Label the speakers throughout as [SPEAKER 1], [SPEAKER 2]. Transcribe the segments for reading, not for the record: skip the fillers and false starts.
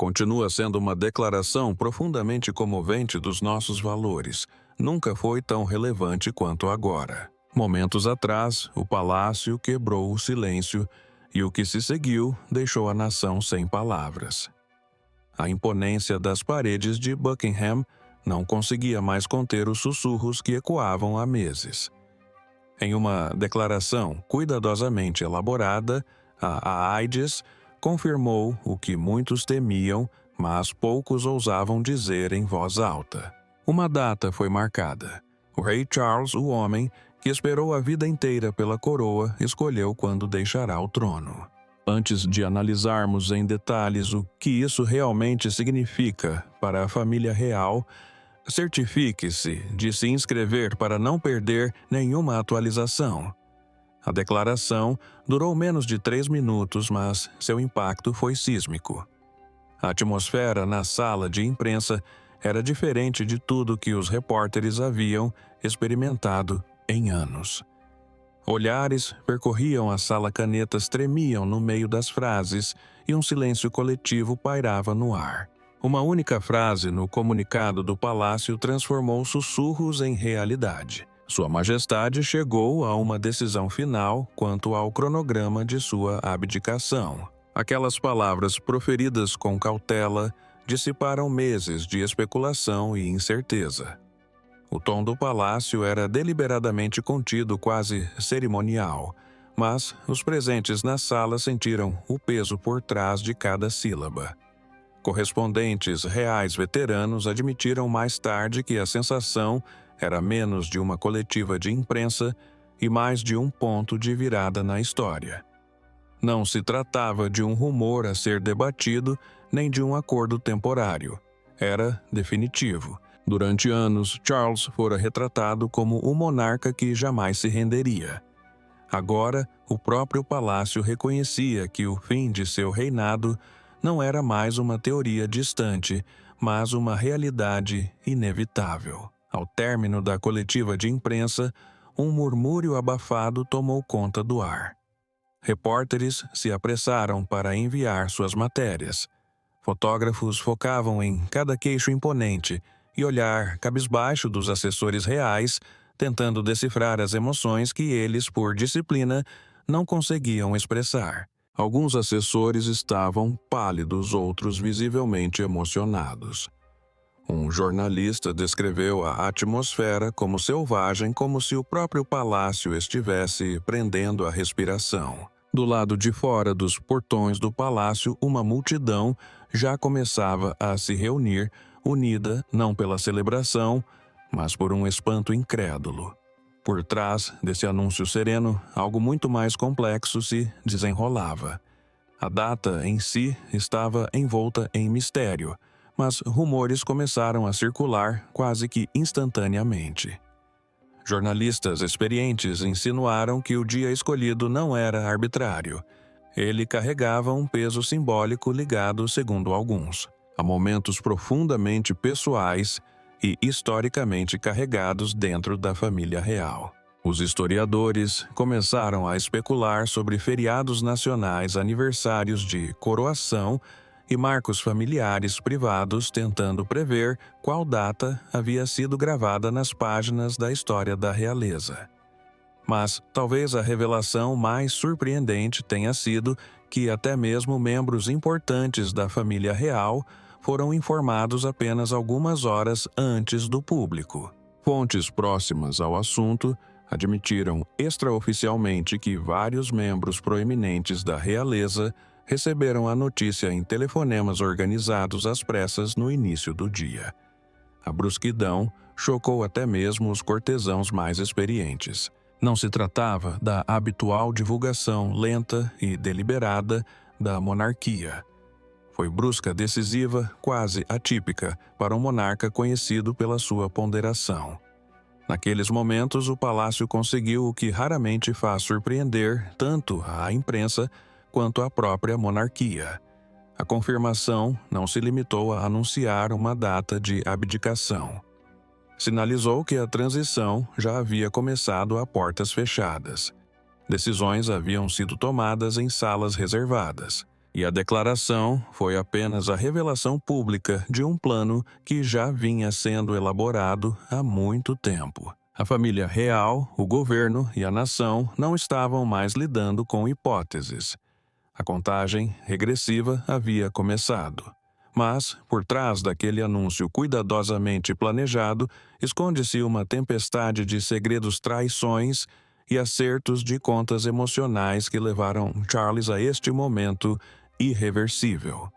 [SPEAKER 1] Continua sendo uma declaração profundamente comovente dos nossos valores. Nunca foi tão relevante quanto agora. Momentos atrás, o palácio quebrou o silêncio e o que se seguiu deixou a nação sem palavras. A imponência das paredes de Buckingham não conseguia mais conter os sussurros que ecoavam há meses. Em uma declaração cuidadosamente elaborada, a Aedes confirmou o que muitos temiam, mas poucos ousavam dizer em voz alta. Uma data foi marcada. O rei Charles, o homem, que esperou a vida inteira pela coroa, escolheu quando deixará o trono. Antes de analisarmos em detalhes o que isso realmente significa para a família real, certifique-se de se inscrever para não perder nenhuma atualização. A declaração durou menos de 3 minutos, mas seu impacto foi sísmico. A atmosfera na sala de imprensa era diferente de tudo que os repórteres haviam experimentado em anos. Olhares percorriam a sala, canetas tremiam no meio das frases e um silêncio coletivo pairava no ar. Uma única frase no comunicado do palácio transformou sussurros em realidade. Sua Majestade chegou a uma decisão final quanto ao cronograma de sua abdicação. Aquelas palavras proferidas com cautela dissiparam meses de especulação e incerteza. O tom do palácio era deliberadamente contido, quase cerimonial, mas os presentes na sala sentiram o peso por trás de cada sílaba. Correspondentes reais veteranos admitiram mais tarde que a sensação era menos de uma coletiva de imprensa e mais de um ponto de virada na história. Não se tratava de um rumor a ser debatido, nem de um acordo temporário. Era definitivo. Durante anos, Charles fora retratado como o monarca que jamais se renderia. Agora, o próprio palácio reconhecia que o fim de seu reinado não era mais uma teoria distante, mas uma realidade inevitável. Ao término da coletiva de imprensa, um murmúrio abafado tomou conta do ar. Repórteres se apressaram para enviar suas matérias. Fotógrafos focavam em cada queixo imponente e olhar cabisbaixo dos assessores reais, tentando decifrar as emoções que eles, por disciplina, não conseguiam expressar. Alguns assessores estavam pálidos, outros visivelmente emocionados. Um jornalista descreveu a atmosfera como selvagem, como se o próprio palácio estivesse prendendo a respiração. Do lado de fora dos portões do palácio, uma multidão já começava a se reunir, unida não pela celebração, mas por um espanto incrédulo. Por trás desse anúncio sereno, algo muito mais complexo se desenrolava. A data em si estava envolta em mistério, mas rumores começaram a circular quase que instantaneamente. Jornalistas experientes insinuaram que o dia escolhido não era arbitrário. Ele carregava um peso simbólico ligado, segundo alguns, a momentos profundamente pessoais e historicamente carregados dentro da família real. Os historiadores começaram a especular sobre feriados nacionais, aniversários de coroação e marcos familiares privados, tentando prever qual data havia sido gravada nas páginas da história da realeza. Mas talvez a revelação mais surpreendente tenha sido que até mesmo membros importantes da família real foram informados apenas algumas horas antes do público. Fontes próximas ao assunto admitiram extraoficialmente que vários membros proeminentes da realeza receberam a notícia em telefonemas organizados às pressas no início do dia. A brusquidão chocou até mesmo os cortesãos mais experientes. Não se tratava da habitual divulgação lenta e deliberada da monarquia. Foi brusca, decisiva, quase atípica para um monarca conhecido pela sua ponderação. Naqueles momentos, o palácio conseguiu o que raramente faz surpreender tanto a imprensa quanto a própria monarquia. A confirmação não se limitou a anunciar uma data de abdicação. Sinalizou que a transição já havia começado a portas fechadas. Decisões haviam sido tomadas em salas reservadas. E a declaração foi apenas a revelação pública de um plano que já vinha sendo elaborado há muito tempo. A família real, o governo e a nação não estavam mais lidando com hipóteses. A contagem regressiva havia começado. Mas, por trás daquele anúncio cuidadosamente planejado, esconde-se uma tempestade de segredos, traições e acertos de contas emocionais que levaram Charles a este momento irreversível.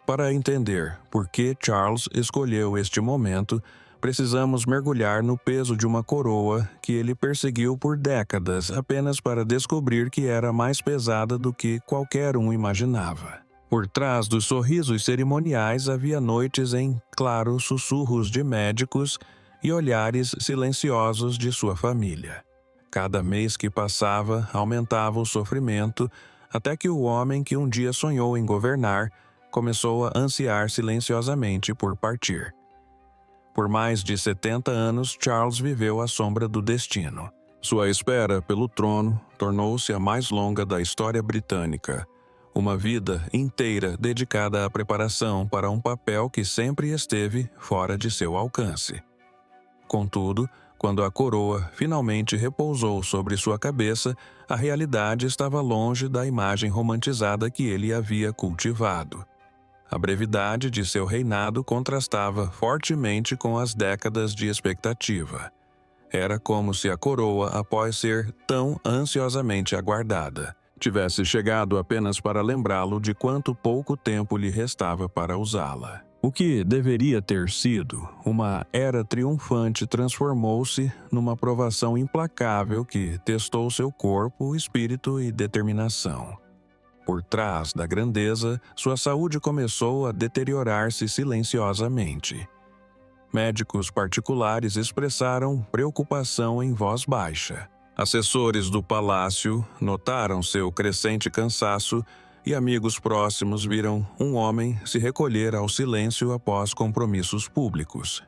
[SPEAKER 1] Para entender por que Charles escolheu este momento, precisamos mergulhar no peso de uma coroa que ele perseguiu por décadas apenas para descobrir que era mais pesada do que qualquer um imaginava. Por trás dos sorrisos cerimoniais havia noites em claros sussurros de médicos e olhares silenciosos de sua família. Cada mês que passava aumentava o sofrimento, até que o homem que um dia sonhou em governar começou a ansiar silenciosamente por partir. Por mais de 70 anos, Charles viveu à sombra do destino. Sua espera pelo trono tornou-se a mais longa da história britânica. Uma vida inteira dedicada à preparação para um papel que sempre esteve fora de seu alcance. Contudo, quando a coroa finalmente repousou sobre sua cabeça, a realidade estava longe da imagem romantizada que ele havia cultivado. A brevidade de seu reinado contrastava fortemente com as décadas de expectativa. Era como se a coroa, após ser tão ansiosamente aguardada, tivesse chegado apenas para lembrá-lo de quanto pouco tempo lhe restava para usá-la. O que deveria ter sido uma era triunfante transformou-se numa provação implacável que testou seu corpo, espírito e determinação. Por trás da grandeza, sua saúde começou a deteriorar-se silenciosamente. Médicos particulares expressaram preocupação em voz baixa. Assessores do palácio notaram seu crescente cansaço e amigos próximos viram um homem se recolher ao silêncio após compromissos públicos.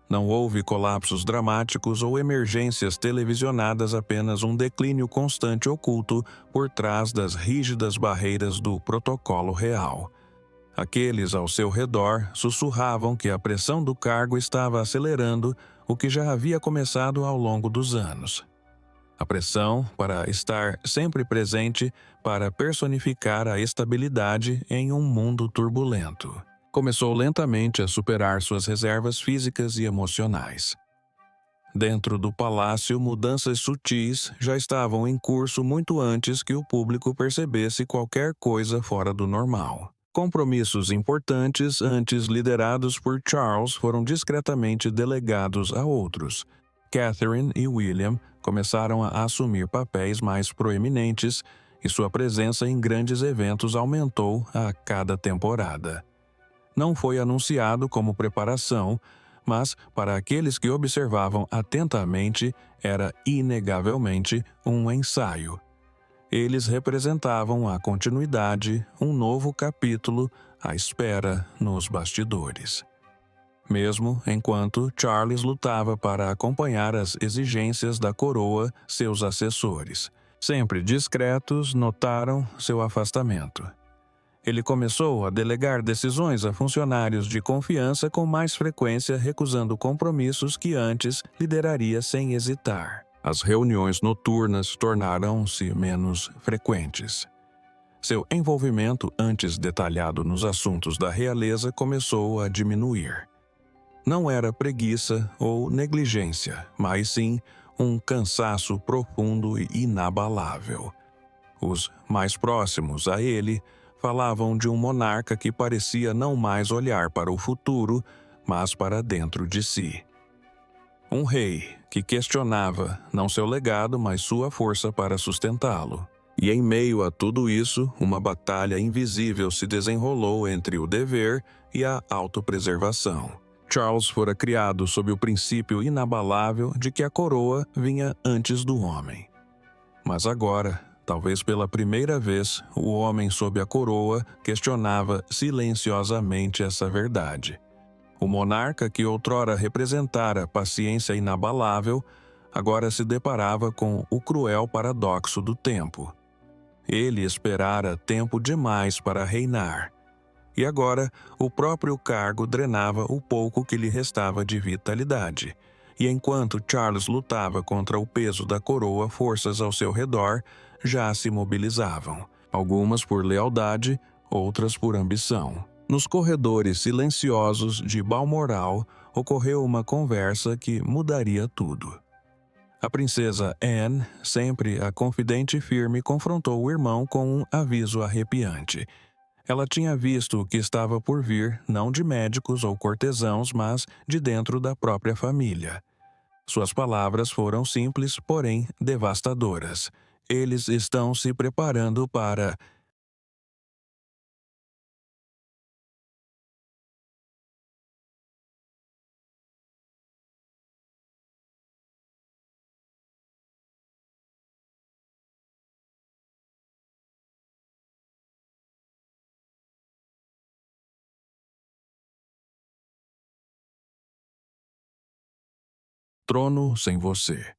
[SPEAKER 1] Não houve colapsos dramáticos ou emergências televisionadas, apenas um declínio constante oculto por trás das rígidas barreiras do protocolo real. Aqueles ao seu redor sussurravam que a pressão do cargo estava acelerando o que já havia começado ao longo dos anos. A pressão para estar sempre presente, para personificar a estabilidade em um mundo turbulento. Começou lentamente a superar suas reservas físicas e emocionais. Dentro do palácio, mudanças sutis já estavam em curso muito antes que o público percebesse qualquer coisa fora do normal. Compromissos importantes, antes liderados por Charles, foram discretamente delegados a outros. Catherine e William começaram a assumir papéis mais proeminentes e sua presença em grandes eventos aumentou a cada temporada. Não foi anunciado como preparação, mas para aqueles que observavam atentamente era inegavelmente um ensaio. Eles representavam a continuidade, um novo capítulo à espera nos bastidores. Mesmo enquanto Charles lutava para acompanhar as exigências da coroa, seus assessores, sempre discretos, notaram seu afastamento. Ele começou a delegar decisões a funcionários de confiança com mais frequência, recusando compromissos que antes lideraria sem hesitar. As reuniões noturnas tornaram-se menos frequentes. Seu envolvimento, antes detalhado nos assuntos da realeza, começou a diminuir. Não era preguiça ou negligência, mas sim um cansaço profundo e inabalável. Os mais próximos a ele falavam de um monarca que parecia não mais olhar para o futuro, mas para dentro de si. Um rei que questionava não seu legado, mas sua força para sustentá-lo. E em meio a tudo isso, uma batalha invisível se desenrolou entre o dever e a autopreservação. Charles fora criado sob o princípio inabalável de que a coroa vinha antes do homem. Mas agora, talvez pela primeira vez, o homem sob a coroa questionava silenciosamente essa verdade. O monarca que outrora representara paciência inabalável, agora se deparava com o cruel paradoxo do tempo. Ele esperara tempo demais para reinar. E agora, o próprio cargo drenava o pouco que lhe restava de vitalidade. E enquanto Charles lutava contra o peso da coroa, forças ao seu redor já se mobilizavam. Algumas por lealdade, outras por ambição. Nos corredores silenciosos de Balmoral, ocorreu uma conversa que mudaria tudo. A princesa Anne, sempre a confidente firme, confrontou o irmão com um aviso arrepiante. Ela tinha visto o que estava por vir, não de médicos ou cortesãos, mas de dentro da própria família. Suas palavras foram simples, porém devastadoras. Eles estão se preparando para... Trono sem você.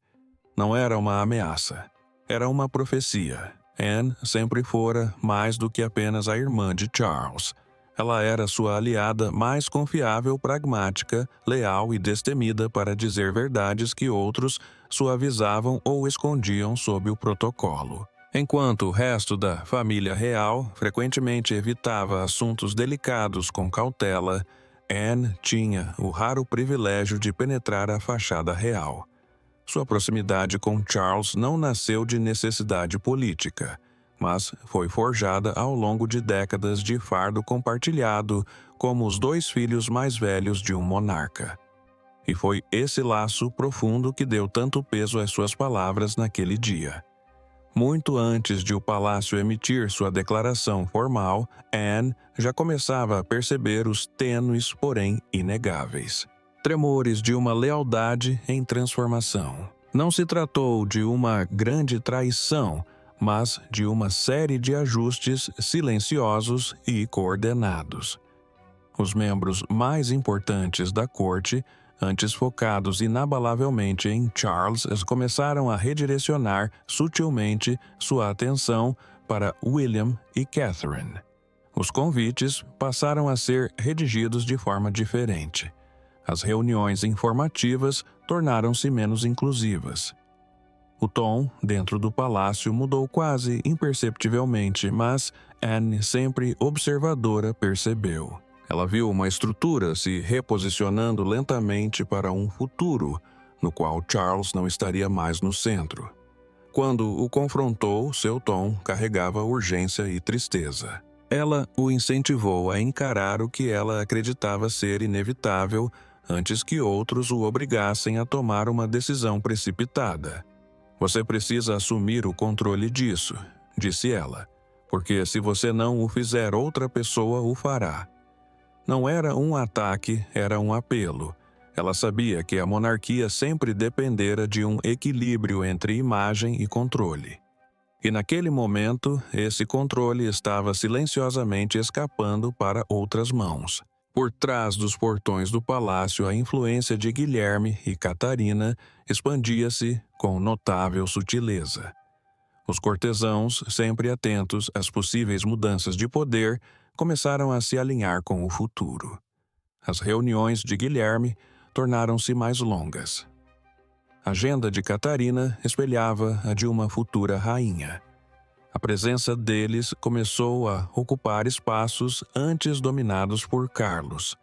[SPEAKER 1] Não era uma ameaça. Era uma profecia. Anne sempre fora mais do que apenas a irmã de Charles. Ela era sua aliada mais confiável, pragmática, leal e destemida para dizer verdades que outros suavizavam ou escondiam sob o protocolo. Enquanto o resto da família real frequentemente evitava assuntos delicados com cautela, Anne tinha o raro privilégio de penetrar a fachada real. Sua proximidade com Charles não nasceu de necessidade política, mas foi forjada ao longo de décadas de fardo compartilhado como os dois filhos mais velhos de um monarca. E foi esse laço profundo que deu tanto peso às suas palavras naquele dia. Muito antes de o palácio emitir sua declaração formal, Anne já começava a perceber os tênues, porém inegáveis tremores de uma lealdade em transformação. Não se tratou de uma grande traição, mas de uma série de ajustes silenciosos e coordenados. Os membros mais importantes da corte, antes focados inabalavelmente em Charles, começaram a redirecionar sutilmente sua atenção para William e Catherine. Os convites passaram a ser redigidos de forma diferente. As reuniões informativas tornaram-se menos inclusivas. O tom dentro do palácio mudou quase imperceptivelmente, mas Anne, sempre observadora, percebeu. Ela viu uma estrutura se reposicionando lentamente para um futuro, no qual Charles não estaria mais no centro. Quando o confrontou, seu tom carregava urgência e tristeza. Ela o incentivou a encarar o que ela acreditava ser inevitável, antes que outros o obrigassem a tomar uma decisão precipitada. Você precisa assumir o controle disso, disse ela, porque se você não o fizer, outra pessoa o fará. Não era um ataque, era um apelo. Ela sabia que a monarquia sempre dependera de um equilíbrio entre imagem e controle. E naquele momento, esse controle estava silenciosamente escapando para outras mãos. Por trás dos portões do palácio, a influência de Guilherme e Catarina expandia-se com notável sutileza. Os cortesãos, sempre atentos às possíveis mudanças de poder, começaram a se alinhar com o futuro. As reuniões de Guilherme tornaram-se mais longas. A agenda de Catarina espelhava a de uma futura rainha. A presença deles começou a ocupar espaços antes dominados por Carlos.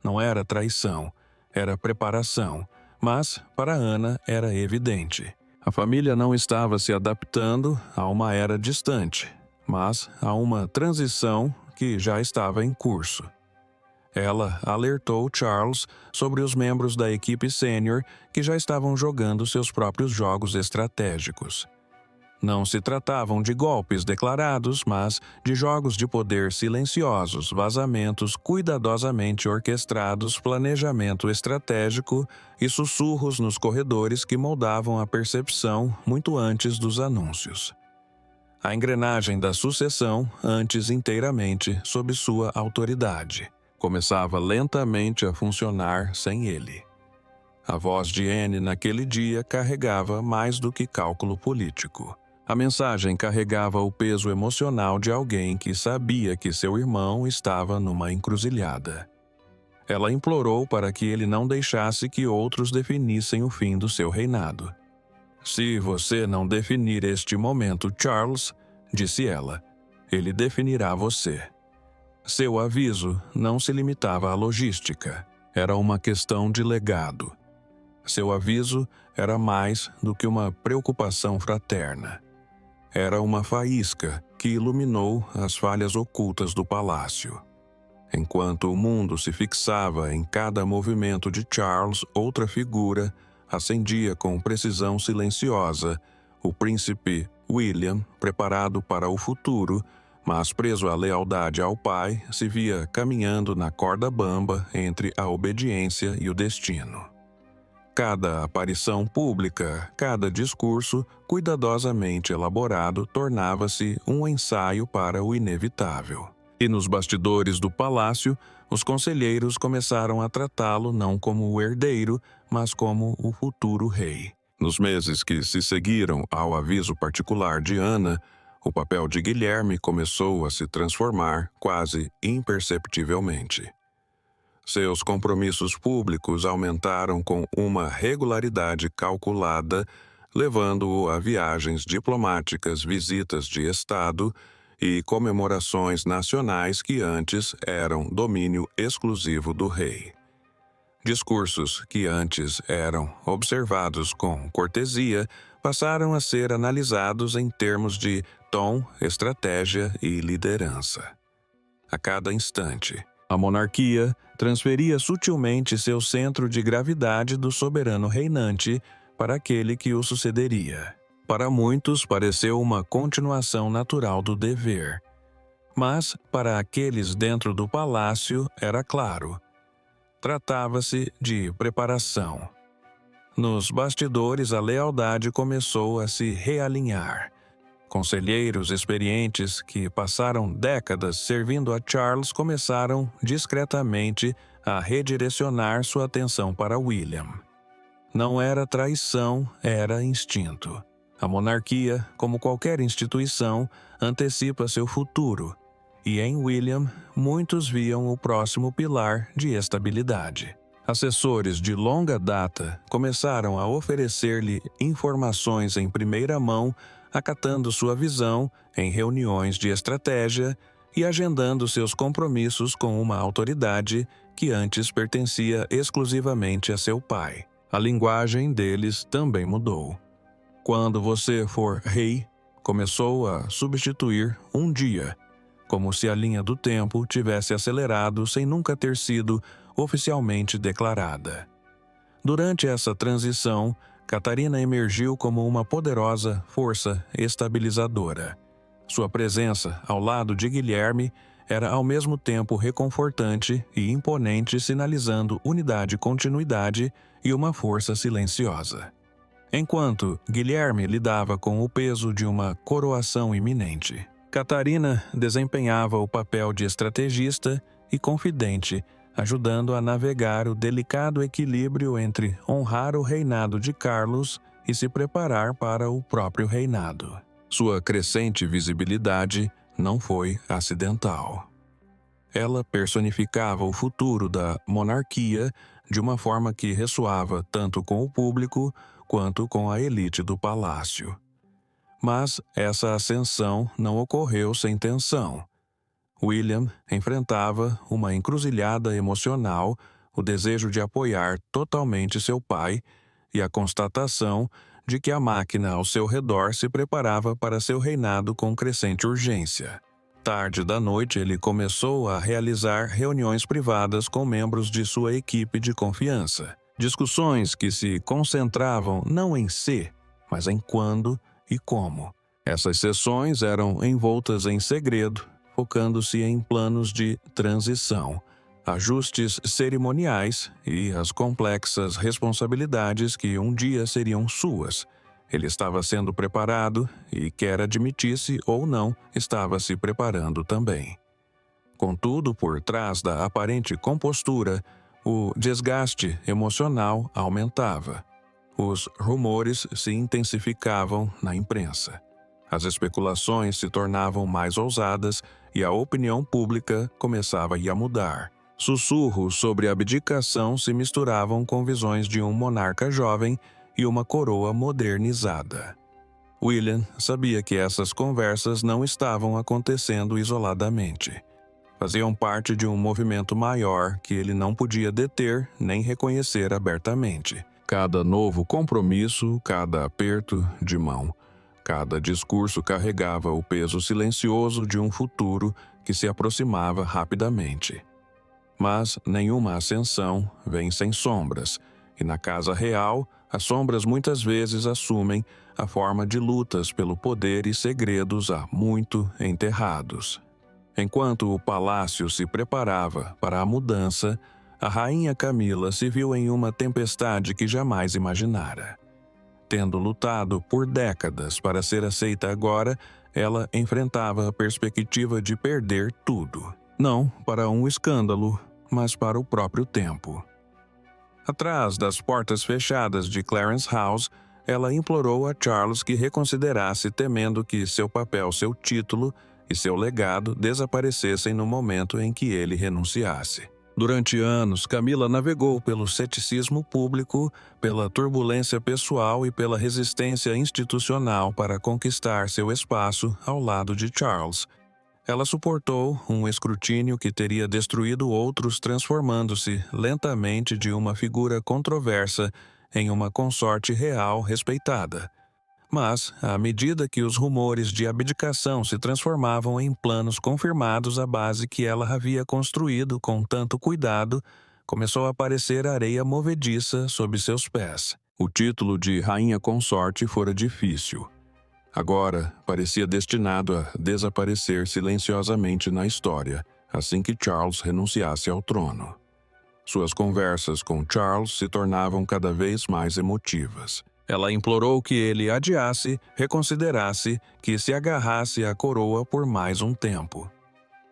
[SPEAKER 1] Não era traição, era preparação, mas para Ana era evidente. A família não estava se adaptando a uma era distante, mas a uma transição que já estava em curso. Ela alertou Charles sobre os membros da equipe sênior que já estavam jogando seus próprios jogos estratégicos. Não se tratavam de golpes declarados, mas de jogos de poder silenciosos, vazamentos cuidadosamente orquestrados, planejamento estratégico e sussurros nos corredores que moldavam a percepção muito antes dos anúncios. A engrenagem da sucessão, antes inteiramente sob sua autoridade, começava lentamente a funcionar sem ele. A voz de Anne naquele dia carregava mais do que cálculo político. A mensagem carregava o peso emocional de alguém que sabia que seu irmão estava numa encruzilhada. Ela implorou para que ele não deixasse que outros definissem o fim do seu reinado. "Se você não definir este momento, Charles", disse ela, "ele definirá você." Seu aviso não se limitava à logística. Era uma questão de legado. Seu aviso era mais do que uma preocupação fraterna. Era uma faísca que iluminou as falhas ocultas do palácio. Enquanto o mundo se fixava em cada movimento de Charles, outra figura acendia com precisão silenciosa: o príncipe William, preparado para o futuro, mas preso à lealdade ao pai, se via caminhando na corda bamba entre a obediência e o destino. Cada aparição pública, cada discurso cuidadosamente elaborado tornava-se um ensaio para o inevitável. E nos bastidores do palácio, os conselheiros começaram a tratá-lo não como o herdeiro, mas como o futuro rei. Nos meses que se seguiram ao aviso particular de Ana, o papel de Guilherme começou a se transformar quase imperceptivelmente. Seus compromissos públicos aumentaram com uma regularidade calculada, levando-o a viagens diplomáticas, visitas de Estado e comemorações nacionais que antes eram domínio exclusivo do rei. Discursos que antes eram observados com cortesia passaram a ser analisados em termos de tom, estratégia e liderança. A cada instante, a monarquia transferia sutilmente seu centro de gravidade do soberano reinante para aquele que o sucederia. Para muitos, pareceu uma continuação natural do dever. Mas, para aqueles dentro do palácio, era claro. Tratava-se de preparação. Nos bastidores, a lealdade começou a se realinhar. Conselheiros experientes que passaram décadas servindo a Charles começaram discretamente a redirecionar sua atenção para William. Não era traição, era instinto. A monarquia, como qualquer instituição, antecipa seu futuro, e em William, muitos viam o próximo pilar de estabilidade. Assessores de longa data começaram a oferecer-lhe informações em primeira mão, acatando sua visão em reuniões de estratégia e agendando seus compromissos com uma autoridade que antes pertencia exclusivamente a seu pai. A linguagem deles também mudou. "Quando você for rei", começou a substituir um dia, como se a linha do tempo tivesse acelerado sem nunca ter sido oficialmente declarada. Durante essa transição, Catarina emergiu como uma poderosa força estabilizadora. Sua presença ao lado de Guilherme era ao mesmo tempo reconfortante e imponente, sinalizando unidade e continuidade e uma força silenciosa. Enquanto Guilherme lidava com o peso de uma coroação iminente, Catarina desempenhava o papel de estrategista e confidente, ajudando a navegar o delicado equilíbrio entre honrar o reinado de Carlos e se preparar para o próprio reinado. Sua crescente visibilidade não foi acidental. Ela personificava o futuro da monarquia de uma forma que ressoava tanto com o público quanto com a elite do palácio. Mas essa ascensão não ocorreu sem tensão. William enfrentava uma encruzilhada emocional, o desejo de apoiar totalmente seu pai e a constatação de que a máquina ao seu redor se preparava para seu reinado com crescente urgência. Tarde da noite, ele começou a realizar reuniões privadas com membros de sua equipe de confiança. Discussões que se concentravam não em si, mas em quando e como. Essas sessões eram envoltas em segredo, focando-se em planos de transição, ajustes cerimoniais e as complexas responsabilidades que um dia seriam suas. Ele estava sendo preparado e, quer admitisse ou não, estava se preparando também. Contudo, por trás da aparente compostura, o desgaste emocional aumentava. Os rumores se intensificavam na imprensa. As especulações se tornavam mais ousadas e a opinião pública começava a mudar. Sussurros sobre abdicação se misturavam com visões de um monarca jovem e uma coroa modernizada. William sabia que essas conversas não estavam acontecendo isoladamente. Faziam parte de um movimento maior que ele não podia deter nem reconhecer abertamente. Cada novo compromisso, cada aperto de mão, cada discurso carregava o peso silencioso de um futuro que se aproximava rapidamente. Mas nenhuma ascensão vem sem sombras, e na casa real, as sombras muitas vezes assumem a forma de lutas pelo poder e segredos há muito enterrados. Enquanto o palácio se preparava para a mudança, a rainha Camila se viu em uma tempestade que jamais imaginara. Tendo lutado por décadas para ser aceita agora, ela enfrentava a perspectiva de perder tudo. Não para um escândalo, mas para o próprio tempo. Atrás das portas fechadas de Clarence House, ela implorou a Charles que reconsiderasse, temendo que seu papel, seu título e seu legado desaparecessem no momento em que ele renunciasse. Durante anos, Camila navegou pelo ceticismo público, pela turbulência pessoal e pela resistência institucional para conquistar seu espaço ao lado de Charles. Ela suportou um escrutínio que teria destruído outros, transformando-se lentamente de uma figura controversa em uma consorte real respeitada. Mas, à medida que os rumores de abdicação se transformavam em planos confirmados, a base que ela havia construído com tanto cuidado começou a aparecer areia movediça sob seus pés. O título de rainha consorte fora difícil. Agora, parecia destinado a desaparecer silenciosamente na história, assim que Charles renunciasse ao trono. Suas conversas com Charles se tornavam cada vez mais emotivas. Ela implorou que ele adiasse, reconsiderasse, que se agarrasse à coroa por mais um tempo.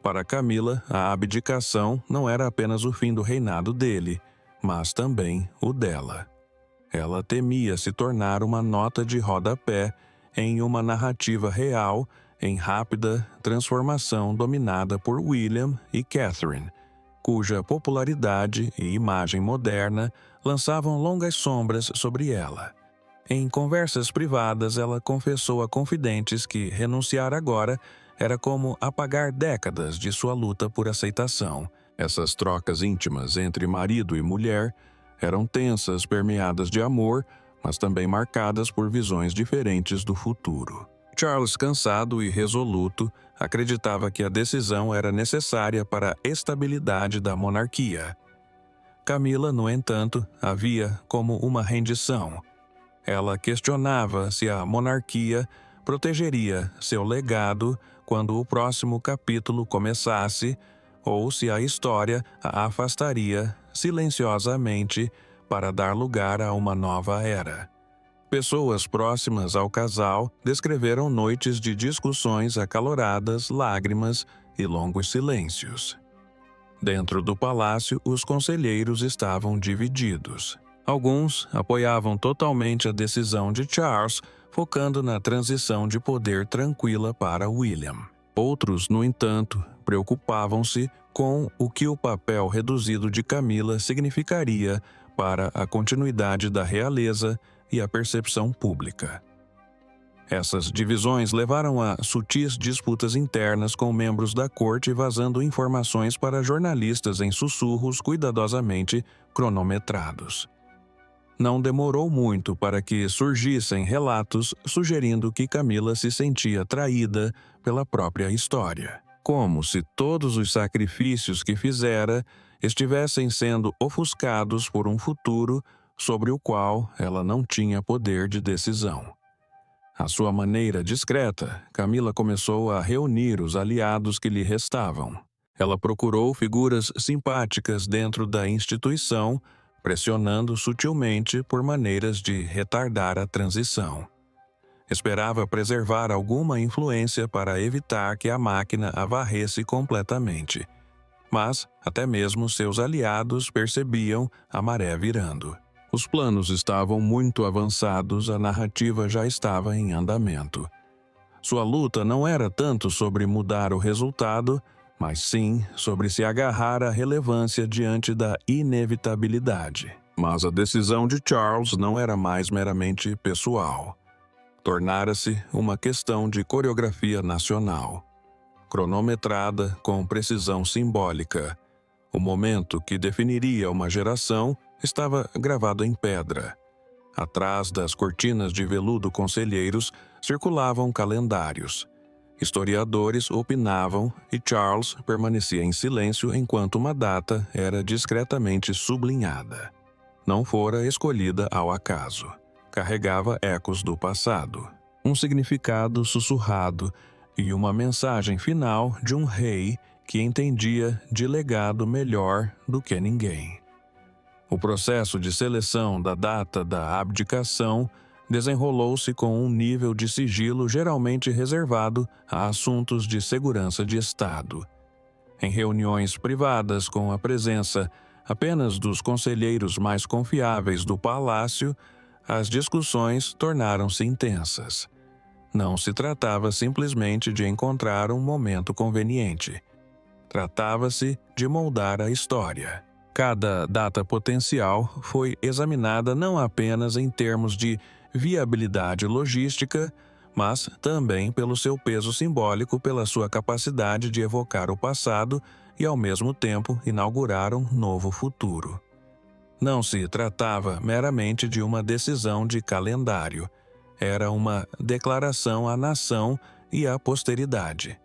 [SPEAKER 1] Para Camila, a abdicação não era apenas o fim do reinado dele, mas também o dela. Ela temia se tornar uma nota de rodapé em uma narrativa real, em rápida transformação dominada por William e Catherine, cuja popularidade e imagem moderna lançavam longas sombras sobre ela. Em conversas privadas, ela confessou a confidentes que renunciar agora era como apagar décadas de sua luta por aceitação. Essas trocas íntimas entre marido e mulher eram tensas, permeadas de amor, mas também marcadas por visões diferentes do futuro. Charles, cansado e resoluto, acreditava que a decisão era necessária para a estabilidade da monarquia. Camila, no entanto, a via como uma rendição. Ela questionava se a monarquia protegeria seu legado quando o próximo capítulo começasse, ou se a história a afastaria silenciosamente para dar lugar a uma nova era. Pessoas próximas ao casal descreveram noites de discussões acaloradas, lágrimas e longos silêncios. Dentro do palácio, os conselheiros estavam divididos. Alguns apoiavam totalmente a decisão de Charles, focando na transição de poder tranquila para William. Outros, no entanto, preocupavam-se com o que o papel reduzido de Camila significaria para a continuidade da realeza e a percepção pública. Essas divisões levaram a sutis disputas internas com membros da corte, vazando informações para jornalistas em sussurros cuidadosamente cronometrados. Não demorou muito para que surgissem relatos sugerindo que Camila se sentia traída pela própria história, como se todos os sacrifícios que fizera estivessem sendo ofuscados por um futuro sobre o qual ela não tinha poder de decisão. À sua maneira discreta, Camila começou a reunir os aliados que lhe restavam. Ela procurou figuras simpáticas dentro da instituição, pressionando sutilmente por maneiras de retardar a transição. Esperava preservar alguma influência para evitar que a máquina a varresse completamente. Mas até mesmo seus aliados percebiam a maré virando. Os planos estavam muito avançados, a narrativa já estava em andamento. Sua luta não era tanto sobre mudar o resultado, mas sim sobre se agarrar à relevância diante da inevitabilidade. Mas a decisão de Charles não era mais meramente pessoal. Tornara-se uma questão de coreografia nacional, cronometrada com precisão simbólica. O momento que definiria uma geração estava gravado em pedra. Atrás das cortinas de veludo conselheiros circulavam calendários. Historiadores opinavam e Charles permanecia em silêncio enquanto uma data era discretamente sublinhada. Não fora escolhida ao acaso. Carregava ecos do passado, um significado sussurrado e uma mensagem final de um rei que entendia de legado melhor do que ninguém. O processo de seleção da data da abdicação desenrolou-se com um nível de sigilo geralmente reservado a assuntos de segurança de Estado. Em reuniões privadas com a presença apenas dos conselheiros mais confiáveis do palácio, as discussões tornaram-se intensas. Não se tratava simplesmente de encontrar um momento conveniente. Tratava-se de moldar a história. Cada data potencial foi examinada não apenas em termos de viabilidade logística, mas também pelo seu peso simbólico, pela sua capacidade de evocar o passado e, ao mesmo tempo, inaugurar um novo futuro. Não se tratava meramente de uma decisão de calendário. Era uma declaração à nação e à posteridade.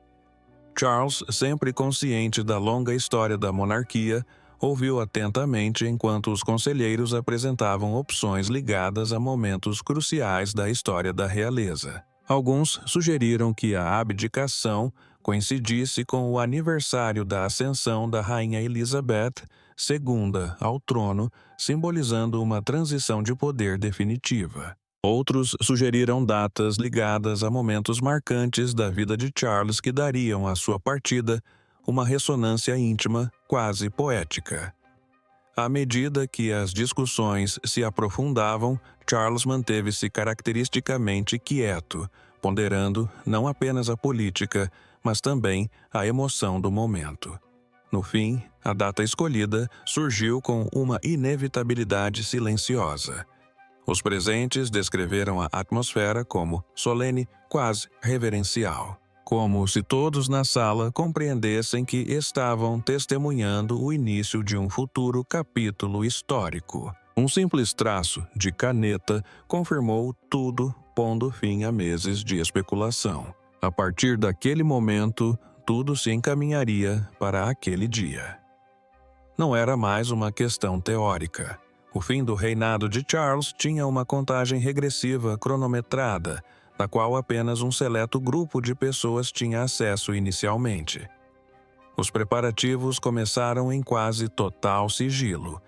[SPEAKER 1] Charles, sempre consciente da longa história da monarquia, ouviu atentamente enquanto os conselheiros apresentavam opções ligadas a momentos cruciais da história da realeza. Alguns sugeriram que a abdicação coincidisse com o aniversário da ascensão da rainha Elizabeth II ao trono, simbolizando uma transição de poder definitiva. Outros sugeriram datas ligadas a momentos marcantes da vida de Charles que dariam à sua partida uma ressonância íntima, quase poética. À medida que as discussões se aprofundavam, Charles manteve-se caracteristicamente quieto, ponderando não apenas a política, mas também a emoção do momento. No fim, a data escolhida surgiu com uma inevitabilidade silenciosa. Os presentes descreveram a atmosfera como solene, quase reverencial. Como se todos na sala compreendessem que estavam testemunhando o início de um futuro capítulo histórico. Um simples traço de caneta confirmou tudo, pondo fim a meses de especulação. A partir daquele momento, tudo se encaminharia para aquele dia. Não era mais uma questão teórica. O fim do reinado de Charles tinha uma contagem regressiva cronometrada, da qual apenas um seleto grupo de pessoas tinha acesso inicialmente. Os preparativos começaram em quase total sigilo.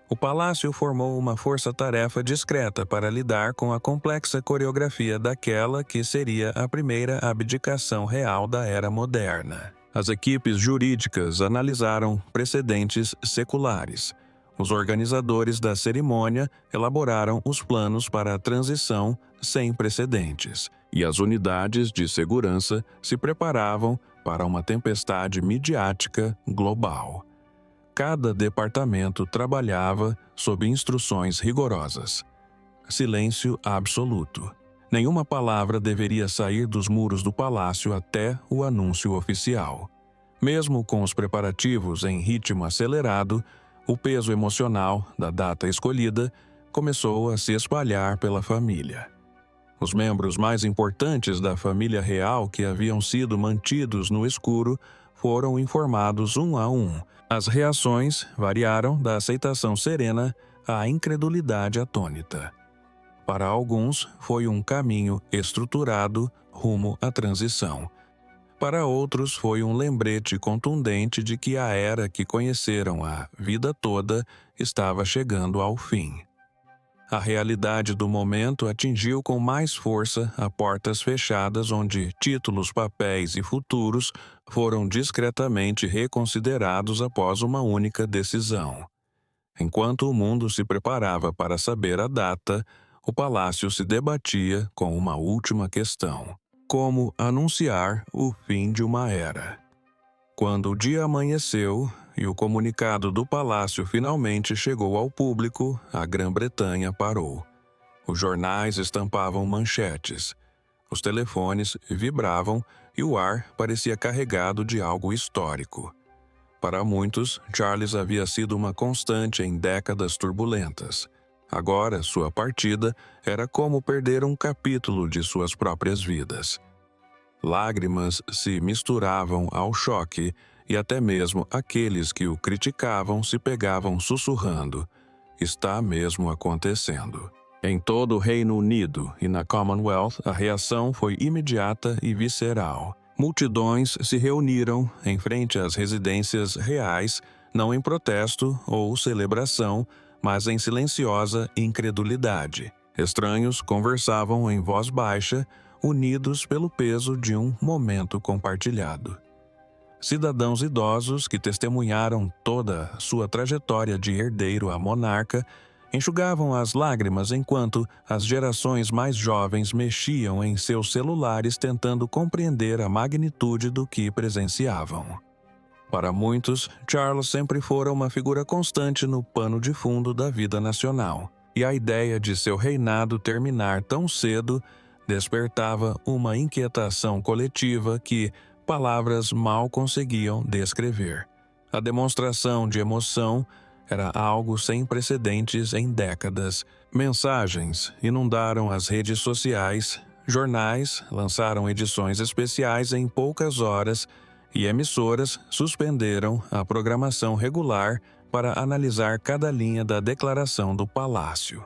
[SPEAKER 1] O palácio formou uma força-tarefa discreta para lidar com a complexa coreografia daquela que seria a primeira abdicação real da era moderna. As equipes jurídicas analisaram precedentes seculares. Os organizadores da cerimônia elaboraram os planos para a transição sem precedentes, e as unidades de segurança se preparavam para uma tempestade midiática global. Cada departamento trabalhava sob instruções rigorosas. Silêncio absoluto. Nenhuma palavra deveria sair dos muros do palácio até o anúncio oficial. Mesmo com os preparativos em ritmo acelerado, o peso emocional da data escolhida começou a se espalhar pela família. Os membros mais importantes da família real que haviam sido mantidos no escuro foram informados um a um. As reações variaram da aceitação serena à incredulidade atônita. Para alguns, foi um caminho estruturado rumo à transição. Para outros, foi um lembrete contundente de que a era que conheceram a vida toda estava chegando ao fim. A realidade do momento atingiu com mais força a portas fechadas onde títulos, papéis e futuros foram discretamente reconsiderados após uma única decisão. Enquanto o mundo se preparava para saber a data, o palácio se debatia com uma última questão. como anunciar o fim de uma era. Quando o dia amanheceu e o comunicado do palácio finalmente chegou ao público, a Grã-Bretanha parou. Os jornais estampavam manchetes. Os telefones vibravam e o ar parecia carregado de algo histórico. Para muitos, Charles havia sido uma constante em décadas turbulentas. Agora, sua partida era como perder um capítulo de suas próprias vidas. Lágrimas se misturavam ao choque e até mesmo aqueles que o criticavam se pegavam sussurrando: "Está mesmo acontecendo." Em todo o Reino Unido e na Commonwealth, a reação foi imediata e visceral. Multidões se reuniram em frente às residências reais, não em protesto ou celebração, mas em silenciosa incredulidade. Estranhos conversavam em voz baixa, unidos pelo peso de um momento compartilhado. Cidadãos idosos que testemunharam toda sua trajetória de herdeiro a monarca enxugavam as lágrimas enquanto as gerações mais jovens mexiam em seus celulares tentando compreender a magnitude do que presenciavam. Para muitos, Charles sempre fora uma figura constante no pano de fundo da vida nacional, e a ideia de seu reinado terminar tão cedo despertava uma inquietação coletiva que palavras mal conseguiam descrever. A demonstração de emoção era algo sem precedentes em décadas. Mensagens inundaram as redes sociais, jornais lançaram edições especiais em poucas horas e emissoras suspenderam a programação regular para analisar cada linha da declaração do palácio.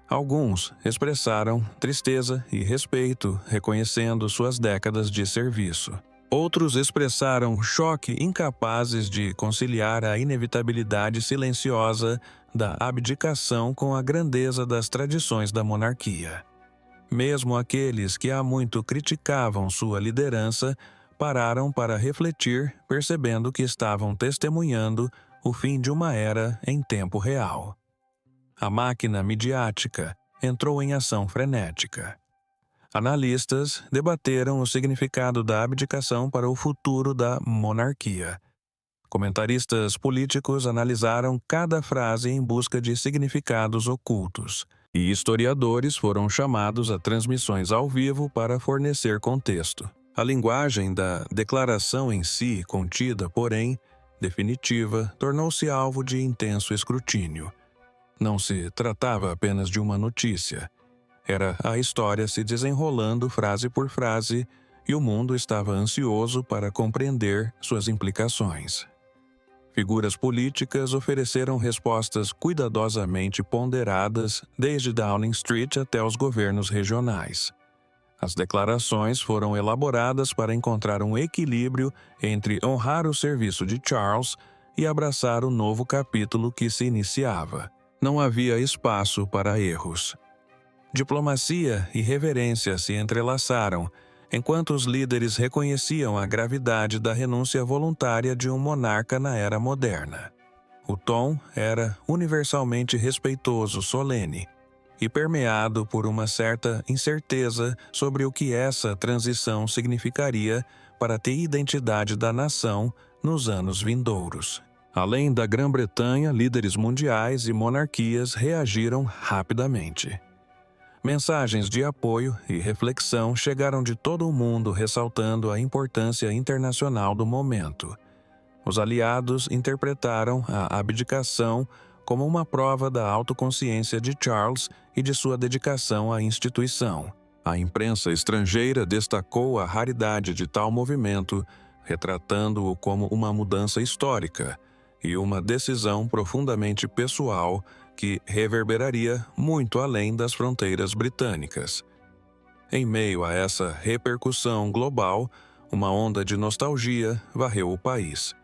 [SPEAKER 1] Alguns expressaram tristeza e respeito, reconhecendo suas décadas de serviço. Outros expressaram choque, incapazes de conciliar a inevitabilidade silenciosa da abdicação com a grandeza das tradições da monarquia. Mesmo aqueles que há muito criticavam sua liderança pararam para refletir, percebendo que estavam testemunhando o fim de uma era em tempo real. A máquina midiática entrou em ação frenética. Analistas debateram o significado da abdicação para o futuro da monarquia. Comentaristas políticos analisaram cada frase em busca de significados ocultos, e historiadores foram chamados a transmissões ao vivo para fornecer contexto. A linguagem da declaração em si, contida, porém, definitiva, tornou-se alvo de intenso escrutínio. Não se tratava apenas de uma notícia. Era a história se desenrolando frase por frase, e o mundo estava ansioso para compreender suas implicações. Figuras políticas ofereceram respostas cuidadosamente ponderadas desde Downing Street até os governos regionais. As declarações foram elaboradas para encontrar um equilíbrio entre honrar o serviço de Charles e abraçar o novo capítulo que se iniciava. Não havia espaço para erros. Diplomacia e reverência se entrelaçaram, enquanto os líderes reconheciam a gravidade da renúncia voluntária de um monarca na era moderna. O tom era universalmente respeitoso, solene, e permeado por uma certa incerteza sobre o que essa transição significaria para a identidade da nação nos anos vindouros. Além da Grã-Bretanha, líderes mundiais e monarquias reagiram rapidamente. Mensagens de apoio e reflexão chegaram de todo o mundo, ressaltando a importância internacional do momento. Os aliados interpretaram a abdicação como uma prova da autoconsciência de Charles e de sua dedicação à instituição. A imprensa estrangeira destacou a raridade de tal movimento, retratando-o como uma mudança histórica e uma decisão profundamente pessoal que reverberaria muito além das fronteiras britânicas. Em meio a essa repercussão global, uma onda de nostalgia varreu o país.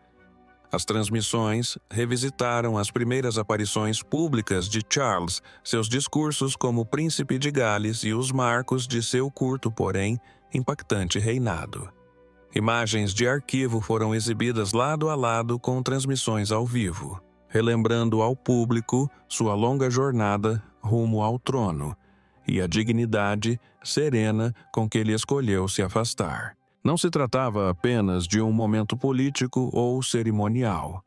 [SPEAKER 1] As transmissões revisitaram as primeiras aparições públicas de Charles, seus discursos como príncipe de Gales e os marcos de seu curto, porém, impactante reinado. Imagens de arquivo foram exibidas lado a lado com transmissões ao vivo, relembrando ao público sua longa jornada rumo ao trono e a dignidade serena com que ele escolheu se afastar. Não se tratava apenas de um momento político ou cerimonial.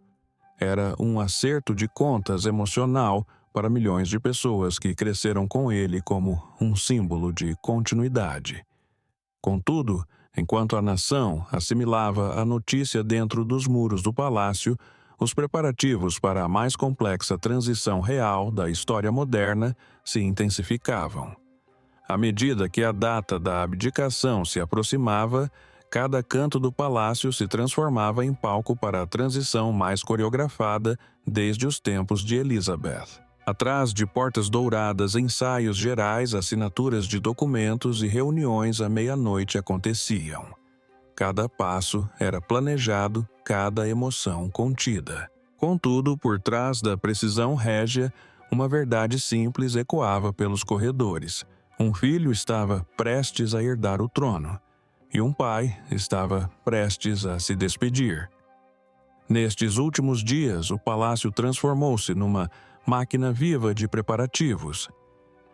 [SPEAKER 1] Era um acerto de contas emocional para milhões de pessoas que cresceram com ele como um símbolo de continuidade. Contudo, enquanto a nação assimilava a notícia dentro dos muros do palácio, os preparativos para a mais complexa transição real da história moderna se intensificavam. À medida que a data da abdicação se aproximava, cada canto do palácio se transformava em palco para a transição mais coreografada desde os tempos de Elizabeth. Atrás de portas douradas, ensaios gerais, assinaturas de documentos e reuniões à meia-noite aconteciam. Cada passo era planejado, cada emoção contida. Contudo, por trás da precisão régia, uma verdade simples ecoava pelos corredores. Um filho estava prestes a herdar o trono, e um pai estava prestes a se despedir. Nestes últimos dias, o palácio transformou-se numa máquina viva de preparativos.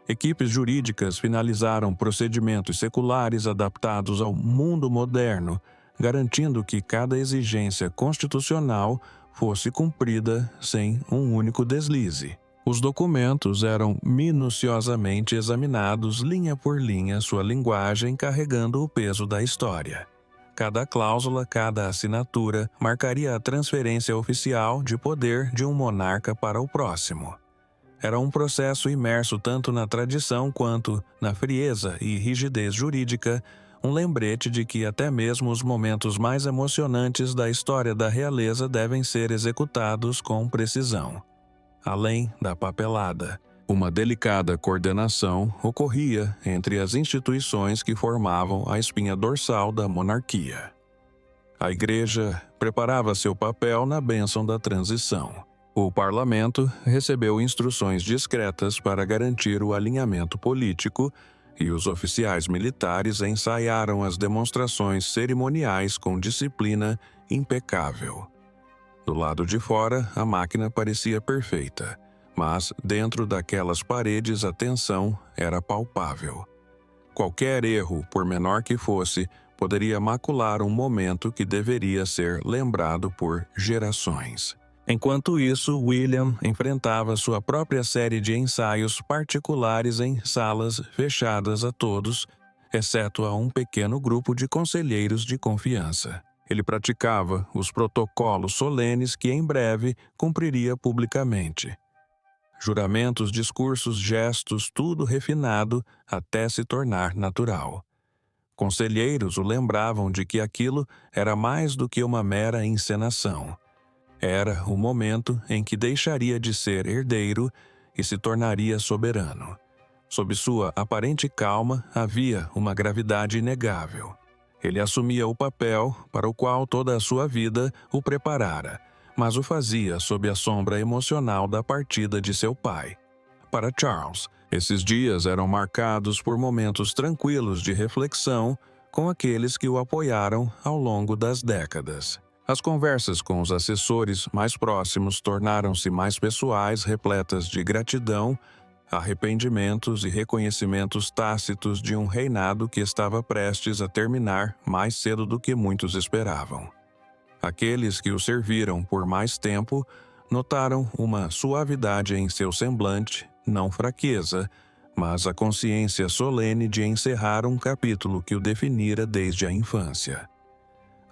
[SPEAKER 1] Equipes jurídicas finalizaram procedimentos seculares adaptados ao mundo moderno, garantindo que cada exigência constitucional fosse cumprida sem um único deslize. Os documentos eram minuciosamente examinados linha por linha, sua linguagem carregando o peso da história. Cada cláusula, cada assinatura marcaria a transferência oficial de poder de um monarca para o próximo. Era um processo imerso tanto na tradição quanto na frieza e rigidez jurídica, um lembrete de que até mesmo os momentos mais emocionantes da história da realeza devem ser executados com precisão. Além da papelada, uma delicada coordenação ocorria entre as instituições que formavam a espinha dorsal da monarquia. A Igreja preparava seu papel na bênção da transição. O parlamento recebeu instruções discretas para garantir o alinhamento político e os oficiais militares ensaiaram as demonstrações cerimoniais com disciplina impecável. Do lado de fora, a máquina parecia perfeita, mas dentro daquelas paredes a tensão era palpável. Qualquer erro, por menor que fosse, poderia macular um momento que deveria ser lembrado por gerações. Enquanto isso, William enfrentava sua própria série de ensaios particulares em salas fechadas a todos, exceto a um pequeno grupo de conselheiros de confiança. Ele praticava os protocolos solenes que em breve cumpriria publicamente. Juramentos, discursos, gestos, tudo refinado até se tornar natural. Conselheiros o lembravam de que aquilo era mais do que uma mera encenação. Era o momento em que deixaria de ser herdeiro e se tornaria soberano. Sob sua aparente calma havia uma gravidade inegável. Ele assumia o papel para o qual toda a sua vida o preparara, mas o fazia sob a sombra emocional da partida de seu pai. Para Charles, esses dias eram marcados por momentos tranquilos de reflexão com aqueles que o apoiaram ao longo das décadas. As conversas com os assessores mais próximos tornaram-se mais pessoais, repletas de gratidão, arrependimentos e reconhecimentos tácitos de um reinado que estava prestes a terminar mais cedo do que muitos esperavam. Aqueles que o serviram por mais tempo notaram uma suavidade em seu semblante, não fraqueza, mas a consciência solene de encerrar um capítulo que o definira desde a infância.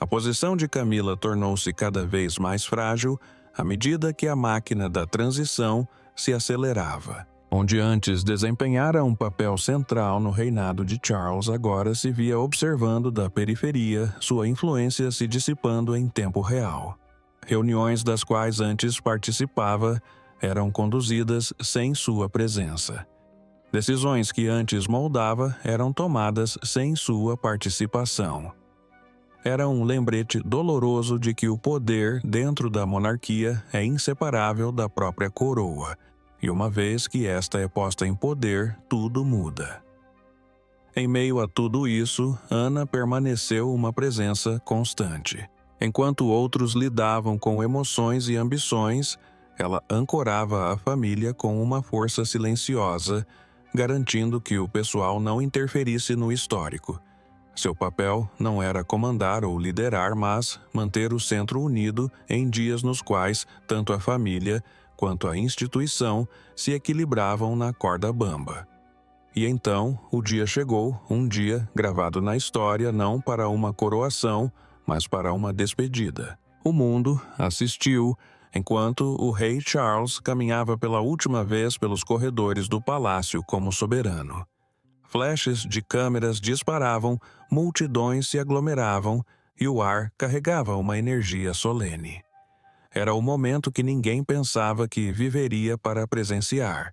[SPEAKER 1] A posição de Camila tornou-se cada vez mais frágil à medida que a máquina da transição se acelerava. Onde antes desempenhara um papel central no reinado de Charles, agora se via observando da periferia, sua influência se dissipando em tempo real. Reuniões das quais antes participava eram conduzidas sem sua presença. Decisões que antes moldava eram tomadas sem sua participação. Era um lembrete doloroso de que o poder dentro da monarquia é inseparável da própria coroa, e uma vez que esta é posta em poder, tudo muda. Em meio a tudo isso, Ana permaneceu uma presença constante. Enquanto outros lidavam com emoções e ambições, ela ancorava a família com uma força silenciosa, garantindo que o pessoal não interferisse no histórico. Seu papel não era comandar ou liderar, mas manter o centro unido em dias nos quais tanto a família quanto a instituição se equilibravam na corda bamba. E então o dia chegou, um dia gravado na história não para uma coroação, mas para uma despedida. O mundo assistiu enquanto o rei Charles caminhava pela última vez pelos corredores do palácio como soberano. Flashes de câmeras disparavam, multidões se aglomeravam e o ar carregava uma energia solene. Era o momento que ninguém pensava que viveria para presenciar.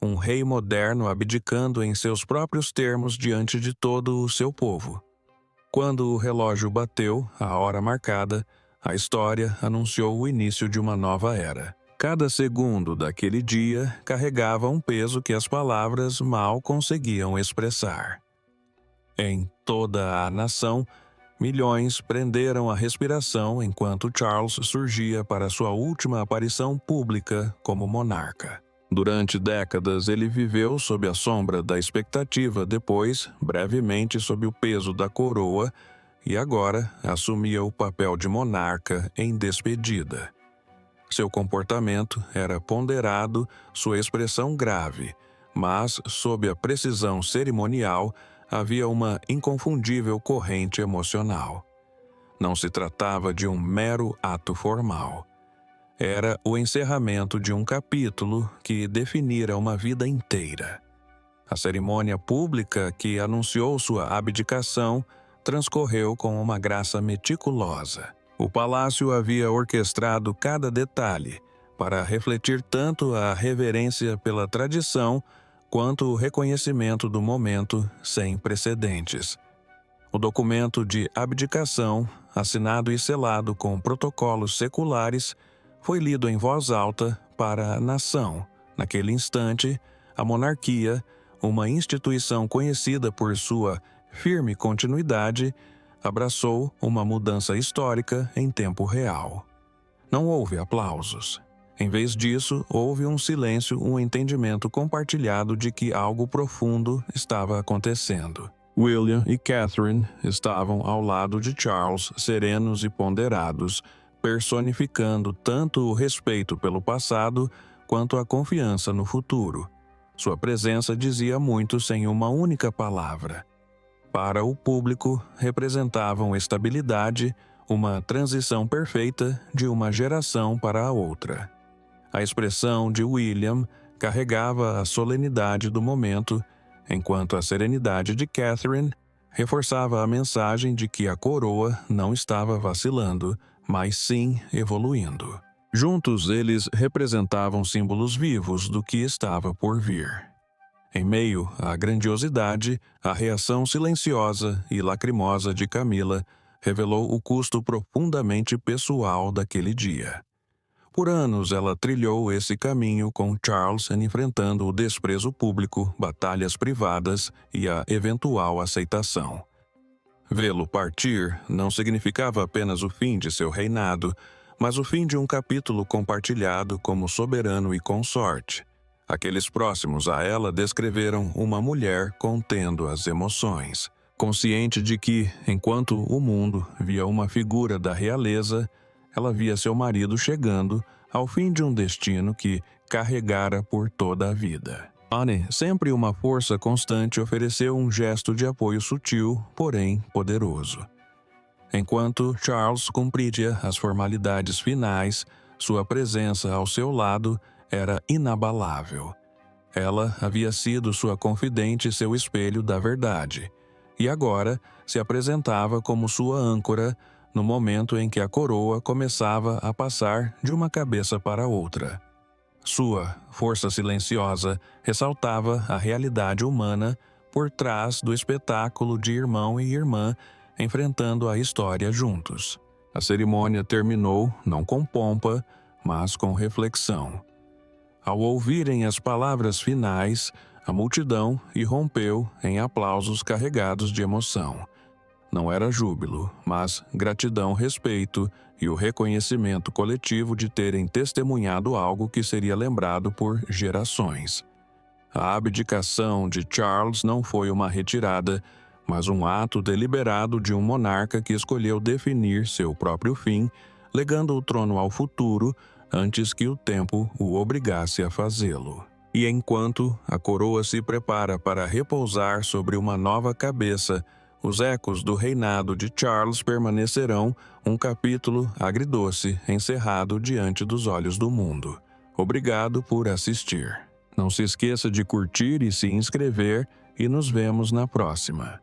[SPEAKER 1] Um rei moderno abdicando em seus próprios termos diante de todo o seu povo. Quando o relógio bateu, a hora marcada, a história anunciou o início de uma nova era. Cada segundo daquele dia carregava um peso que as palavras mal conseguiam expressar. Em toda a nação, milhões prenderam a respiração enquanto Charles surgia para sua última aparição pública como monarca. Durante décadas, ele viveu sob a sombra da expectativa, depois, brevemente sob o peso da coroa, e agora assumia o papel de monarca em despedida. Seu comportamento era ponderado, sua expressão grave, mas, sob a precisão cerimonial, havia uma inconfundível corrente emocional. Não se tratava de um mero ato formal. Era o encerramento de um capítulo que definira uma vida inteira. A cerimônia pública que anunciou sua abdicação transcorreu com uma graça meticulosa. O palácio havia orquestrado cada detalhe para refletir tanto a reverência pela tradição quanto o reconhecimento do momento sem precedentes. O documento de abdicação, assinado e selado com protocolos seculares, foi lido em voz alta para a nação. Naquele instante, a monarquia, uma instituição conhecida por sua firme continuidade, abraçou uma mudança histórica em tempo real. Não houve aplausos. Em vez disso, houve um silêncio, um entendimento compartilhado de que algo profundo estava acontecendo. William e Catherine estavam ao lado de Charles, serenos e ponderados, personificando tanto o respeito pelo passado quanto a confiança no futuro. Sua presença dizia muito sem uma única palavra. Para o público, representavam estabilidade, uma transição perfeita de uma geração para a outra. A expressão de William carregava a solenidade do momento, enquanto a serenidade de Catherine reforçava a mensagem de que a coroa não estava vacilando, mas sim evoluindo. Juntos, eles representavam símbolos vivos do que estava por vir. Em meio à grandiosidade, a reação silenciosa e lacrimosa de Camila revelou o custo profundamente pessoal daquele dia. Por anos, ela trilhou esse caminho com Charles, enfrentando o desprezo público, batalhas privadas e a eventual aceitação. Vê-lo partir não significava apenas o fim de seu reinado, mas o fim de um capítulo compartilhado como soberano e consorte. Aqueles próximos a ela descreveram uma mulher contendo as emoções, consciente de que, enquanto o mundo via uma figura da realeza, ela via seu marido chegando ao fim de um destino que carregara por toda a vida. Anne, sempre uma força constante, ofereceu um gesto de apoio sutil, porém poderoso. Enquanto Charles cumpria as formalidades finais, sua presença ao seu lado era inabalável. Ela havia sido sua confidente e seu espelho da verdade, e agora se apresentava como sua âncora no momento em que a coroa começava a passar de uma cabeça para outra. Sua força silenciosa ressaltava a realidade humana por trás do espetáculo de irmão e irmã enfrentando a história juntos. A cerimônia terminou não com pompa, mas com reflexão. Ao ouvirem as palavras finais, a multidão irrompeu em aplausos carregados de emoção. Não era júbilo, mas gratidão, respeito e o reconhecimento coletivo de terem testemunhado algo que seria lembrado por gerações. A abdicação de Charles não foi uma retirada, mas um ato deliberado de um monarca que escolheu definir seu próprio fim, legando o trono ao futuro antes que o tempo o obrigasse a fazê-lo. E enquanto a coroa se prepara para repousar sobre uma nova cabeça, os ecos do reinado de Charles permanecerão, um capítulo agridoce encerrado diante dos olhos do mundo. Obrigado por assistir. Não se esqueça de curtir e se inscrever, e nos vemos na próxima.